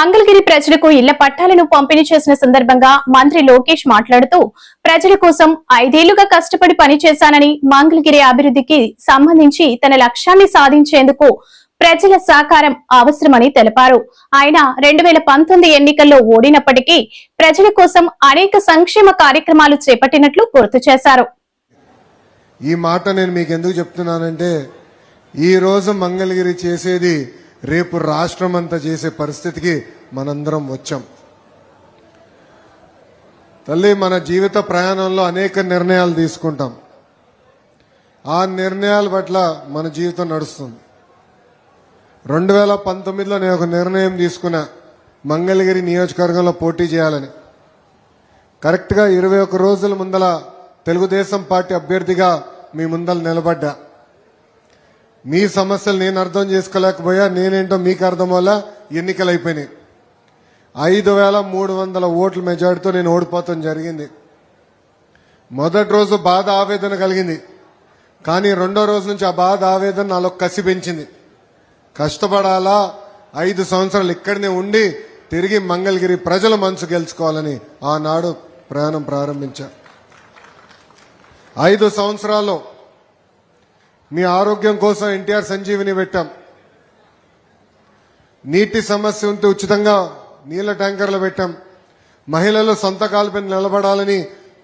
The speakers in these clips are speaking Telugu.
మంగళగిరి ప్రజలకు ఇళ్ల పట్టాలను పంపిణీ చేసిన సందర్భంగా మంత్రి లోకేష్ మాట్లాడుతూ ప్రజల కోసం 5 ఏళ్లుగా కష్టపడి పనిచేశానని, మంగళగిరి అభివృద్ధికి సంబంధించి తన లక్ష్యాన్ని సాధించేందుకు ప్రజల సహకారం అవసరమని తెలిపారు. ఆయన 2019 ఎన్నికల్లో ఓడినప్పటికీ ప్రజల కోసం అనేక సంక్షేమ కార్యక్రమాలు చేపట్టినట్లు గుర్తు చేశారు. ఈ మాట నేను మీకు ఎందుకు చెప్తున్నానంటే, ఈ రోజు మంగళగిరి చేసేది రేపు రాష్ట్రం అంతా చేసే పరిస్థితికి మనందరం వచ్చాం. తల్లి, మన జీవిత ప్రయాణంలో అనేక నిర్ణయాలు తీసుకుంటాం. ఆ నిర్ణయాల పట్ల మన జీవితం నడుస్తుంది. 2019లో నేను ఒక నిర్ణయం తీసుకున్నా, మంగళగిరి నియోజకవర్గంలో పోటీ చేయాలని. కరెక్ట్గా 21 రోజుల ముందల తెలుగుదేశం పార్టీ అభ్యర్థిగా మీ ముందల నిలబడ్డా. మీ సమస్యలు నేను అర్థం చేసుకోలేకపోయా, నేనేంటో మీకు అర్థం వల్ల ఎన్నికలు అయిపోయినాయి. 5300 ఓట్ల మెజార్టీతో నేను ఓడిపోతాం జరిగింది. మొదటి రోజు బాధ ఆవేదన కలిగింది, కానీ రెండో రోజు నుంచి ఆ బాధ ఆవేదన నాలో కసి పెంచింది. కష్టపడాలా, 5 సంవత్సరాలు ఇక్కడనే ఉండి తిరిగి మంగళగిరి ప్రజల మనసు గెలుచుకోవాలని ఆనాడు ప్రయాణం ప్రారంభించా. 5 సంవత్సరాల్లో మీ ఆరోగ్యం కోసం ఎన్టీఆర్ సంజీవిని పెట్టాం. నీటి సమస్య ఉంటే ఉచితంగా నీళ్ల ట్యాంకర్లు పెట్టాం. మహిళలు సొంత కాలుపై నిలబడాలని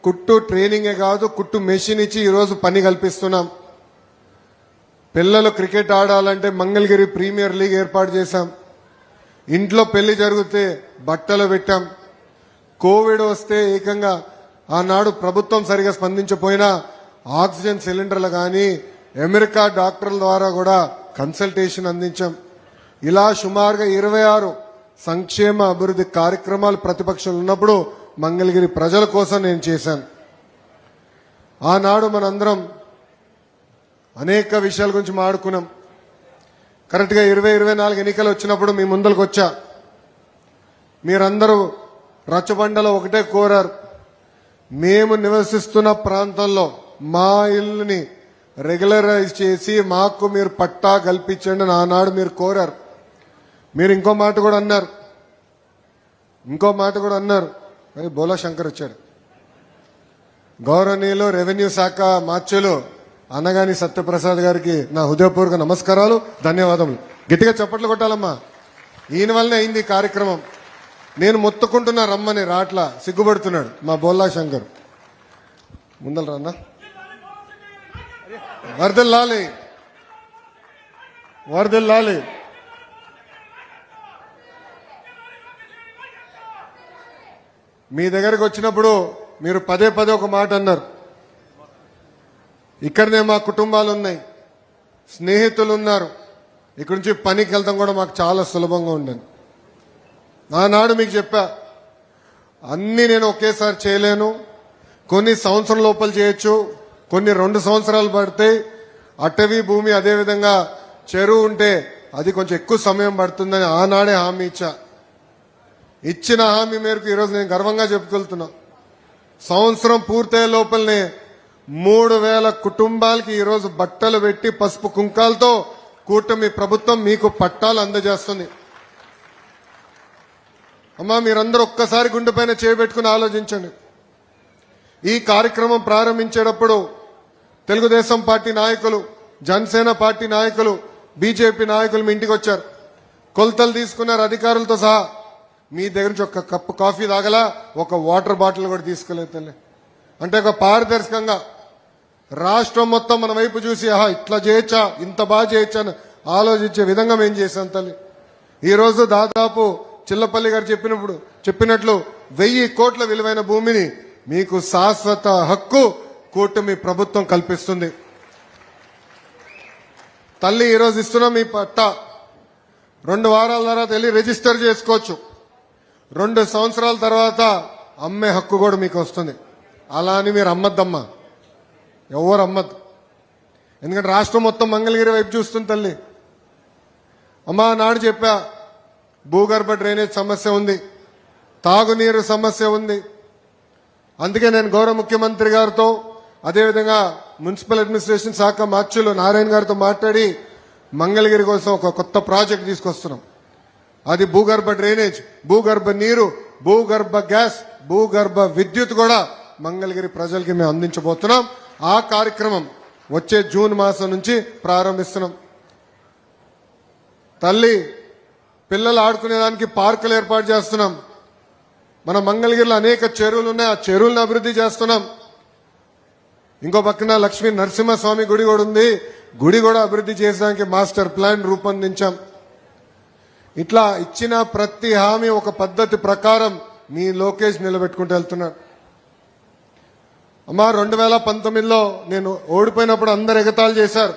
కుట్టు ట్రైనింగే కాదు, కుట్టు మెషిన్ ఇచ్చి ఈరోజు పని కల్పిస్తున్నాం. పిల్లలు క్రికెట్ ఆడాలంటే మంగళగిరి ప్రీమియర్ లీగ్ ఏర్పాటు చేశాం. ఇంట్లో పెళ్లి జరిగితే బట్టలు పెట్టాం. కోవిడ్ వస్తే ఏకంగా ఆనాడు ప్రభుత్వం సరిగా స్పందించపోయినా ఆక్సిజన్ సిలిండర్లు కానీ అమెరికా డాక్టర్ల ద్వారా కూడా కన్సల్టేషన్ అందించాం. ఇలా సుమారుగా 26 సంక్షేమ అభివృద్ధి కార్యక్రమాలు ప్రతిపక్షంలో ఉన్నప్పుడు మంగళగిరి ప్రజల కోసం నేను చేశాను. ఆనాడు మనందరం అనేక విషయాల గురించి మాట్లాడుకున్నాం. కరెక్ట్గా 2024 ఎన్నికలు వచ్చినప్పుడు మీ ముందరకు వచ్చా. మీరందరూ రచ్చబండలో ఒకటే కోరారు, మేము నివసిస్తున్న ప్రాంతంలో మా ఇల్లుని రెగ్యులరైజ్ చేసి మాకు మీరు పట్టా కల్పించండి అని ఆనాడు మీరు కోరారు. మీరు ఇంకో మాట కూడా అన్నారు. బోలా శంకర్ వచ్చాడు. గౌరవనీయులు రెవెన్యూ శాఖ మార్చులు అనగాని సత్యప్రసాద్ గారికి నా హృదయపూర్వక నమస్కారాలు, ధన్యవాదములు. గట్టిగా చప్పట్లు కొట్టాలమ్మా. ఈయన వల్లనే అయింది ఈ కార్యక్రమం. నేను మొత్తుకుంటున్నా రమ్మని రాట్లా, సిగ్గుపడుతున్నాడు మా బోలా శంకర్. ముందలు రాన్నా. వర్దిల్లాలి. మీ దగ్గరకు వచ్చినప్పుడు మీరు పదే ఒక మాట అన్నారు. ఇక్కడనే మా కుటుంబాలు ఉన్నాయి, స్నేహితులు ఉన్నారు, ఇక్కడి నుంచి పనికి వెళ్తాం కూడా మాకు చాలా సులభంగా ఉండను. ఆనాడు మీకు చెప్పా, అన్నీ నేను ఒకేసారి చేయలేను, కొన్ని సంవత్సరం లోపల చేయొచ్చు, కొన్ని 2 సంవత్సరాలు పడితే. అటవీ భూమి అదేవిధంగా చెరువు ఉంటే అది కొంచెం ఎక్కువ సమయం పడుతుందని ఆనాడే హామీ ఇచ్చా. ఇచ్చిన హామీ మేరకు ఈరోజు నేను గర్వంగా చెప్పుకెళ్తున్నా, సంవత్సరం పూర్తయ్యే లోపలనే 3000 కుటుంబాలకి ఈరోజు బట్టలు పెట్టి పసుపు కుంకాలతో కూటమి ప్రభుత్వం మీకు పట్టాలు అందజేస్తుంది. అమ్మా, మీరందరూ ఒక్కసారి గుండెపైన చేయబెట్టుకుని ఆలోచించండి. ఈ కార్యక్రమం ప్రారంభించేటప్పుడు తెలుగుదేశం పార్టీ నాయకులు, జనసేన పార్టీ నాయకులు, బీజేపీ నాయకులు మీ ఇంటికి వచ్చారు, కొలతలు తీసుకున్నారు అధికారులతో సహా. మీ దగ్గర నుంచి ఒక కప్పు కాఫీ తాగలా, ఒక వాటర్ బాటిల్ కూడా తీసుకోలేదు తల్లి. అంటే ఒక పారదర్శకంగా రాష్ట్రం మొత్తం మన వైపు చూసి ఇట్లా చేయొచ్చా, ఇంత బాగా చేయొచ్చా అని ఆలోచించే విధంగా మేము చేశాం తల్లి. ఈరోజు దాదాపు చిల్లపల్లి గారు చెప్పినట్లు 1000 కోట్ల విలువైన భూమిని మీకు శాశ్వత హక్కు కూటమి ప్రభుత్వం కల్పిస్తుంది. తల్లి, ఈరోజు ఇస్తున్నాం మీ పట్టా. 2 వారాల తర్వాత వెళ్ళి రిజిస్టర్ చేసుకోవచ్చు. 2 సంవత్సరాల తర్వాత అమ్మే హక్కు కూడా మీకు వస్తుంది. అలా అని మీరు అమ్మద్దమ్మా, ఎవరు అమ్మద్దు. ఎందుకంటే రాష్ట్రం మొత్తం మంగళగిరి వైపు చూస్తుంది తల్లి. అమ్మా, నాడు చెప్పా, భూగర్భ డ్రైనేజ్ సమస్య ఉంది, తాగునీరు సమస్య ఉంది. అందుకే నేను గౌరవ ముఖ్యమంత్రి గారితో అదేవిధంగా మున్సిపల్ అడ్మినిస్ట్రేషన్ శాఖ మార్చులు నారాయణ గారితో మాట్లాడి మంగళగిరి కోసం ఒక కొత్త ప్రాజెక్ట్ తీసుకొస్తున్నాం. అది భూగర్భ డ్రైనేజ్, భూగర్భ నీరు, భూగర్భ గ్యాస్, భూగర్భ విద్యుత్ కూడా మంగళగిరి ప్రజలకి మేము అందించబోతున్నాం. ఆ కార్యక్రమం వచ్చే జూన్ మాసం నుంచి ప్రారంభిస్తున్నాం. తల్లి పిల్లలు ఆడుకునేదానికి పార్కులు ఏర్పాటు చేస్తున్నాం. మన మంగళగిరిలో అనేక చెరువులు ఉన్నాయి, ఆ చెరువులను అభివృద్ధి చేస్తున్నాం. ఇంకో పక్కన లక్ష్మీ నరసింహస్వామి గుడి కూడా ఉంది, గుడి కూడా అభివృద్ధి చేయడానికి మాస్టర్ ప్లాన్ రూపొందించాం. ఇట్లా ఇచ్చిన ప్రతి హామీ ఒక పద్ధతి ప్రకారం మీ లోకేష్ నిలబెట్టుకుంటూ వెళ్తున్నాడు. అమ్మా 2019లో నేను ఓడిపోయినప్పుడు అందరు ఎగతాళి చేశారు.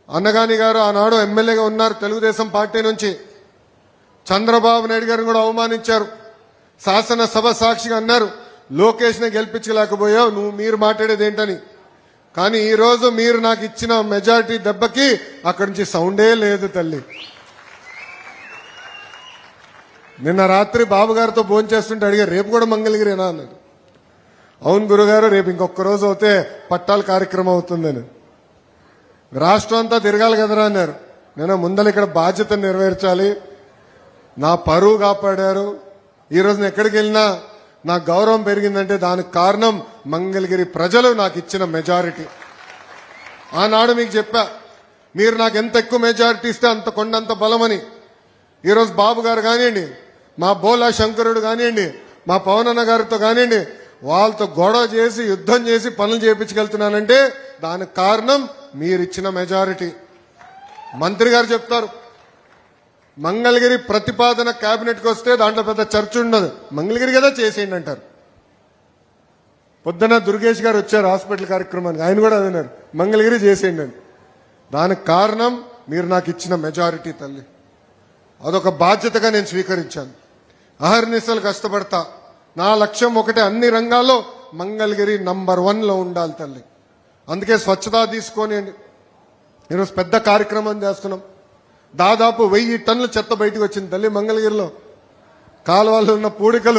అన్నగాని గారు ఆనాడు ఎమ్మెల్యేగా ఉన్నారు తెలుగుదేశం పార్టీ నుంచి. చంద్రబాబు నాయుడు గారిని కూడా అవమానించారు. శాసనసభ సాక్షిగా అన్నారు, లోకేష్ని గెలిపించలేకపోయావు, మీరు మాట్లాడేది ఏంటని. కానీ ఈ రోజు మీరు నాకు ఇచ్చిన మెజారిటీ దెబ్బకి అక్కడి నుంచి సౌండే లేదు తల్లి. నిన్న రాత్రి బాబు గారితో భోంచేస్తుంటే అడిగారు, రేపు కూడా మంగళగిరేనా అన్నారు. అవును గురుగారు, రేపు ఇంకొక రోజు అవుతే పట్టాల కార్యక్రమం అవుతుందని. రాష్ట్రం అంతా తిరగాలి కదరా అన్నారు. నేను ముందర ఇక్కడ బాధ్యత నెరవేర్చాలి, నా పరువు కాపాడారు. ఈ రోజు ఎక్కడికి వెళ్ళినా నా గౌరవం పెరిగిందంటే దానికి కారణం మంగళగిరి ప్రజలు నాకు ఇచ్చిన మెజారిటీ. ఆనాడు మీకు చెప్పా, మీరు నాకు ఎంత ఎక్కువ మెజారిటీ ఇస్తే అంత కొండంత బలమని. ఈరోజు బాబు గారు కానివ్వండి, మా బోలా శంకరుడు కానివ్వండి, మా పవనన్న గారితో కానివ్వండి, వాళ్ళతో గొడవ చేసి యుద్ధం చేసి పనులు చేయించగలుగుతున్నానంటే దానికి కారణం మీరిచ్చిన మెజారిటీ. మంత్రి గారు చెప్తారు, మంగళగిరి ప్రతిపాదన కేబినెట్కి వస్తే దాంట్లో పెద్ద చర్చ ఉండదు, మంగళగిరి కదా చేసేయండి అంటారు. పొద్దున దుర్గేష్ గారు వచ్చారు హాస్పిటల్ కార్యక్రమానికి, ఆయన కూడా అన్నారు మంగళగిరి చేసేయండి అని. దానికి కారణం మీరు నాకు ఇచ్చిన మెజారిటీ తల్లి. అదొక బాధ్యతగా నేను స్వీకరించాను. అహర్నిశలు కష్టపడతా. నా లక్ష్యం ఒకటే, అన్ని రంగాల్లో మంగళగిరి నంబర్ 1లో ఉండాలి తల్లి. అందుకే స్వచ్ఛత తీసుకొని ఈరోజు పెద్ద కార్యక్రమం చేస్తున్నాం. దాదాపు 1000 టన్నుల చెత్త బయటకు వచ్చింది తల్లి మంగళగిరిలో. కాలువల్లో ఉన్న పూడికలు